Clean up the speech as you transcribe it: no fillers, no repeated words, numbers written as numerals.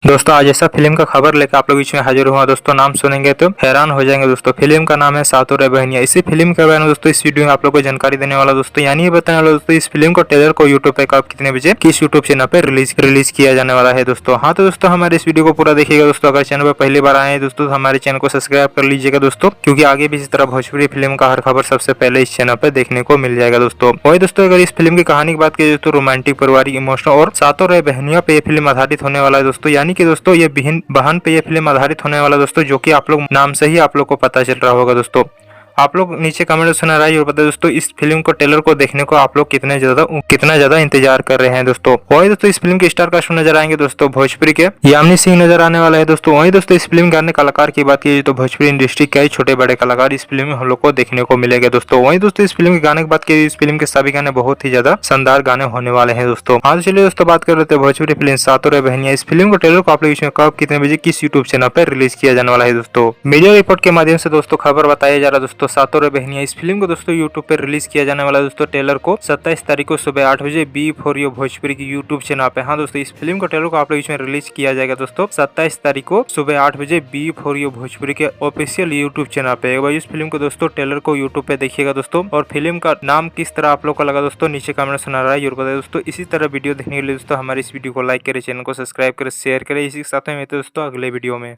दोस्तों आज ऐसा फिल्म का खबर लेकर आप लोग बीच में हाजिर हुआ। दोस्तों नाम सुनेंगे तो हैरान हो जाएंगे। दोस्तों फिल्म का नाम है सातों रे बहनिया। इसी फिल्म के बारे में दोस्तों इस वीडियो में आप लोग को जानकारी देने वाला दोस्तों, यानी ये बताने वाला दोस्तों इस फिल्म को ट्रेलर को यूट्यूब पे कब कितने बजे किस यूट्यूब चैनल पे रिलीज किया जाने वाला है दोस्तों। हाँ तो दोस्तों हमारे इस वीडियो को पूरा देखिएगा दोस्तों। अगर चैनल पर पहली बार आए हैं दोस्तों तो हमारे चैनल को सब्सक्राइब कर लीजिएगा दोस्तों, क्योंकि आगे भी इस तरह भोजपुरी फिल्म का हर खबर सबसे पहले इस चैनल पर देखने को मिल जाएगा दोस्तों। वही दोस्तों अगर इस फिल्म की कहानी की बात की तो रोमांटिक, पारिवारिक, इमोशनल और सातों रे बहनिया पे ये फिल्म आधारित होने वाला है दोस्तों। यानी कि दोस्तों ये बहन पे ये फिल्म आधारित होने वाला दोस्तों, जो कि आप लोग नाम से ही आप लोग को पता चल रहा होगा दोस्तों। आप लोग नीचे कमेंट सेक्शन में राय और बताइए दोस्तों इस फिल्म को ट्रेलर को देखने को आप लोग कितना ज्यादा इंतजार कर रहे हैं दोस्तों। वही दोस्तों इस फिल्म के स्टार कास्ट नजर आएंगे दोस्तों भोजपुरी के यामिनी सिंह नजर आने वाला है दोस्तों। वही दोस्तों इस फिल्म के अन्य कलाकार की बात की तो भोजपुरी इंडस्ट्री के छोटे बड़े कलाकार इस फिल्म में हम लोग को देखने को मिलेगा दोस्तों। वही दोस्तों इस फिल्म के गाने की बात की इस फिल्म के सभी गाने बहुत ही ज्यादा शानदार गाने होने वाले हैं दोस्तों। आज चलिए दोस्तों बात कर लेते हैं भोजपुरी फिल्म सातों रे बहनिया। इस फिल्म को ट्रेलर को आप लोग इसमें कब कितने बजे किस यूट्यूब चैनल पर रिलीज किया जाने वाला है दोस्तों। मीडिया रिपोर्ट के माध्यम से दोस्तों खबर बताया जा रहा है दोस्तों सातों रे बहनिया इस फिल्म को दोस्तों यूट्यूब पर रिलीज किया जाने वाला है दोस्तों। ट्रेलर को 27 तारीख को सुबह 8 बजे बी फॉर यू भोजपुरी की यूट्यूब चैनल पे। हाँ दोस्तों इस फिल्म को ट्रेलर को आप लोग इसमें रिलीज किया जाएगा दोस्तों 27 तारीख को सुबह 8 बजे बी फॉर यू भोजपुरी के ऑफिशियल यूट्यूब चैनल पे। एक बार इस फिल्म को दोस्तों ट्रेलर को यूट्यूब पे देखिएगा दोस्तों। और फिल्म का नाम किस तरह आप लोग को लगा दोस्तों नीचे कमेंट सुना रहा है जरूर बताइए दोस्तों। इसी तरह वीडियो देखने के लिए दोस्तों हमारे इस वीडियो को लाइक करें, चैनल को सब्सक्राइब करें, शेयर करें। इसी के साथ में मिलते हैं दोस्तों अगले वीडियो में।